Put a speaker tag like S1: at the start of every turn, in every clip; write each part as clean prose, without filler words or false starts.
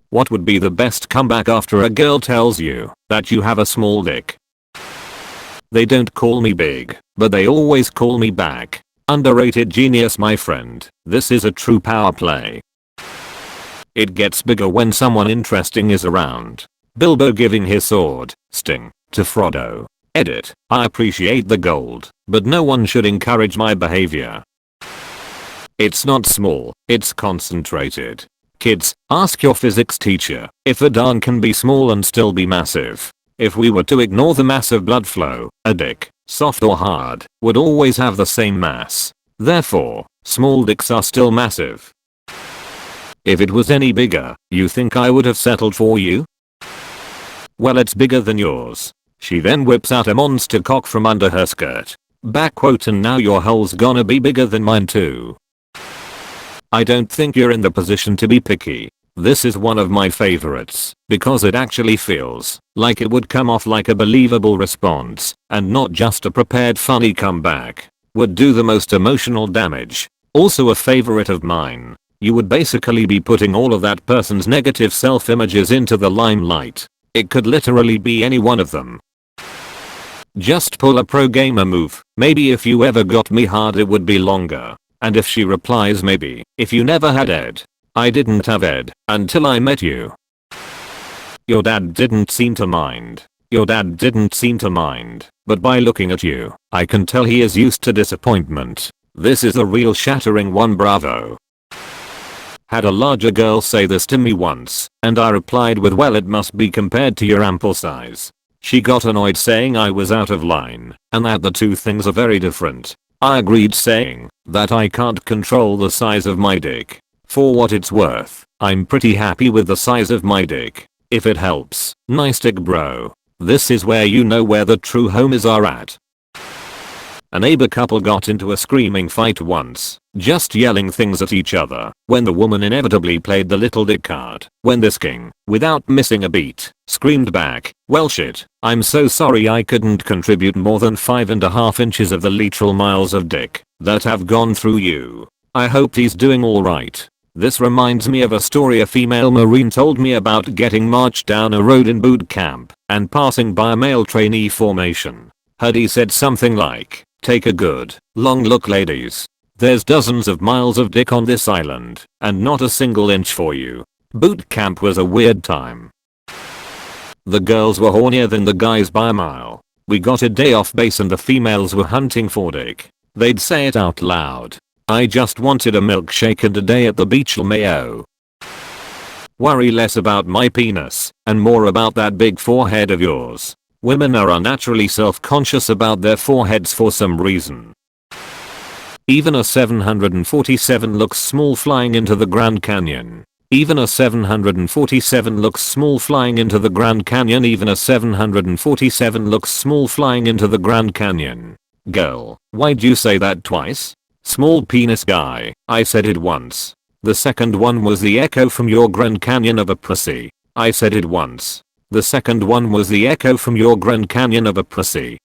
S1: What would be the best comeback after a girl tells you that you have a small dick? They don't call me big, but they always call me back. Underrated genius, my friend. This is a true power play. It gets bigger when someone interesting is around. Bilbo giving his sword, sting, to Frodo. Edit. I appreciate the gold, but no one should encourage my behavior. It's not small, it's concentrated. Kids, ask your physics teacher if a darn can be small and still be massive. If we were to ignore the massive blood flow, a dick, soft or hard, would always have the same mass. Therefore, small dicks are still massive. If it was any bigger, you think I would have settled for you? Well, it's bigger than yours. She then whips out a monster cock from under her skirt. Back quote, and now your hole's gonna be bigger than mine too. I don't think you're in the position to be picky. This is one of my favorites because it actually feels like it would come off like a believable response and not just a prepared funny comeback. Would do the most emotional damage. Also a favorite of mine. You would basically be putting all of that person's negative self-images into the limelight. It could literally be any one of them. Just pull a pro gamer move. Maybe if you ever got me hard it would be longer. And if she replies maybe, if you never had Ed. I didn't have Ed until I met you. Your dad didn't seem to mind. Your dad didn't seem to mind, but by looking at you, I can tell he is used to disappointment. This is a real shattering one, bravo. Had a larger girl say this to me once, and I replied with, well, it must be compared to your ample size. She got annoyed saying I was out of line, and that the two things are very different. I agreed saying that I can't control the size of my dick. For what it's worth, I'm pretty happy with the size of my dick. If it helps, nice dick bro. This is where you know where the true homies are at. A neighbor couple got into a screaming fight once, just yelling things at each other, when the woman inevitably played the little dick card. When this king, without missing a beat, screamed back, well shit, I'm so sorry I couldn't contribute more than 5.5 inches of the literal miles of dick that have gone through you. I hope he's doing alright. This reminds me of a story a female Marine told me about getting marched down a road in boot camp and passing by a male trainee formation. He said something like, take a good, long look ladies. There's dozens of miles of dick on this island, and not a single inch for you. Boot camp was a weird time. The girls were hornier than the guys by a mile. We got a day off base and the females were hunting for dick. They'd say it out loud. I just wanted a milkshake and a day at the beach, LMAO. Worry less about my penis, and more about that big forehead of yours. Women are unnaturally self-conscious about their foreheads for some reason. Even a 747 looks small flying into the Grand Canyon. Even a 747 looks small flying into the Grand Canyon. Even a 747 looks small flying into the Grand Canyon. Girl, why'd you say that twice? Small penis guy, I said it once. The second one was the echo from your Grand Canyon of a pussy. I said it once. The second one was the echo from your Grand Canyon of a pussy.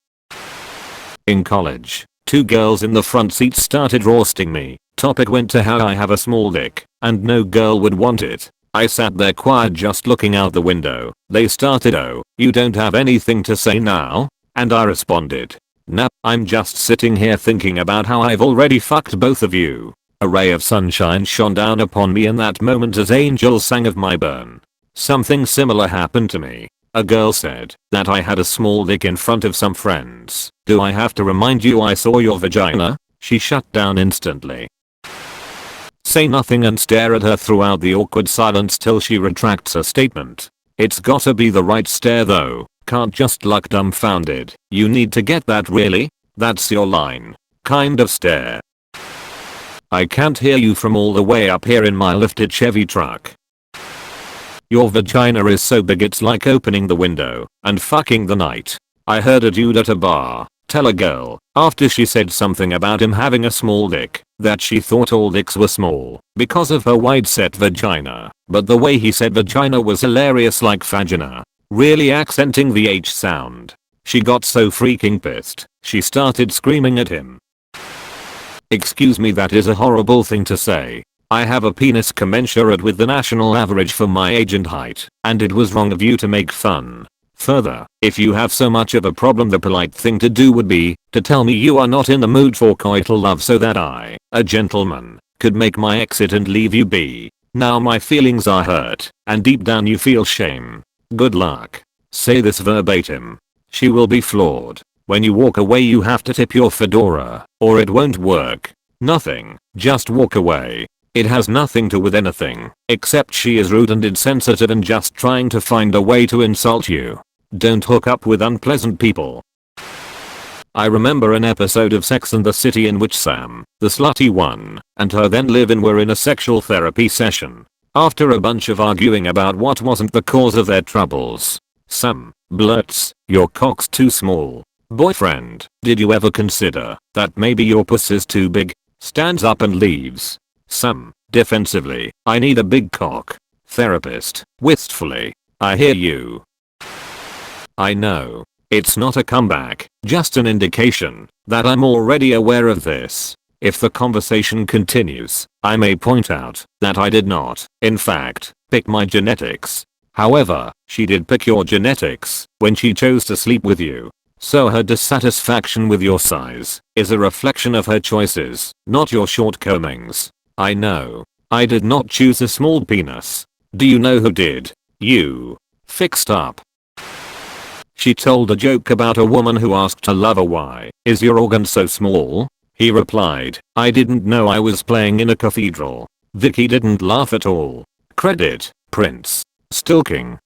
S1: In college, two girls in the front seat started roasting me. Topic went to how I have a small dick, and no girl would want it. I sat there quiet just looking out the window. They started, oh, you don't have anything to say now? And I responded, nah, I'm just sitting here thinking about how I've already fucked both of you. A ray of sunshine shone down upon me in that moment as angels sang of my burn. Something similar happened to me. A girl said that I had a small dick in front of some friends. Do I have to remind you I saw your vagina? She shut down instantly. Say nothing and stare at her throughout the awkward silence till she retracts her statement. It's gotta be the right stare though. Can't just look dumbfounded. You need to get that, really? That's your line. Kind of stare. I can't hear you from all the way up here in my lifted Chevy truck. Your vagina is so big it's like opening the window and fucking the night. I heard a dude at a bar tell a girl, after she said something about him having a small dick, that she thought all dicks were small because of her wide set vagina. But the way he said vagina was hilarious, like vagina, really accenting the H sound. She got so freaking pissed, she started screaming at him. Excuse me, that is a horrible thing to say. I have a penis commensurate with the national average for my age and height, and it was wrong of you to make fun. Further, if you have so much of a problem, the polite thing to do would be to tell me you are not in the mood for coital love so that I, a gentleman, could make my exit and leave you be. Now my feelings are hurt, and deep down you feel shame. Good luck. Say this verbatim. She will be floored. When you walk away you have to tip your fedora, or it won't work. Nothing, just walk away. It has nothing to with anything, except she is rude and insensitive and just trying to find a way to insult you. Don't hook up with unpleasant people. I remember an episode of Sex and the City in which Sam, the slutty one, and her then live-in were in a sexual therapy session. After a bunch of arguing about what wasn't the cause of their troubles, Sam blurts, "Your cock's too small." Boyfriend, "Did you ever consider that maybe your puss is too big?" Stands up and leaves. Sam, defensively, "I need a big cock." Therapist, wistfully, "I hear you. I know. It's not a comeback, just an indication that I'm already aware of this. If the conversation continues, I may point out that I did not, in fact, pick my genetics. However, she did pick your genetics when she chose to sleep with you. So her dissatisfaction with your size is a reflection of her choices, not your shortcomings. I know. I did not choose a small penis. Do you know who did? You. Fixed up." She told a joke about a woman who asked her lover, "Why is your organ so small?" He replied, "I didn't know I was playing in a cathedral." Vicky didn't laugh at all. Credit, Prince. Stalking.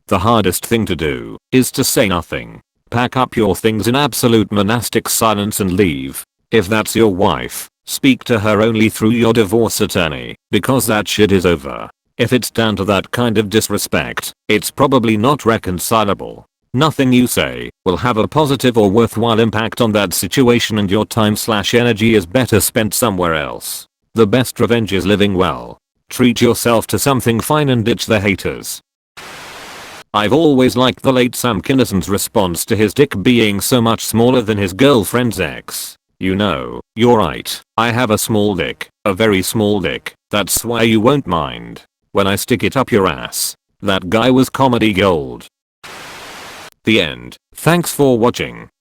S1: The hardest thing to do is to say nothing. Pack up your things in absolute monastic silence and leave. If that's your wife, speak to her only through your divorce attorney, because that shit is over. If it's down to that kind of disrespect, it's probably not reconcilable. Nothing you say will have a positive or worthwhile impact on that situation, and your time/energy is better spent somewhere else. The best revenge is living well. Treat yourself to something fine and ditch the haters. I've always liked the late Sam Kinnison's response to his dick being so much smaller than his girlfriend's ex. "You know, you're right. I have a small dick, a very small dick. That's why you won't mind when I stick it up your ass." That guy was comedy gold. The end. Thanks for watching.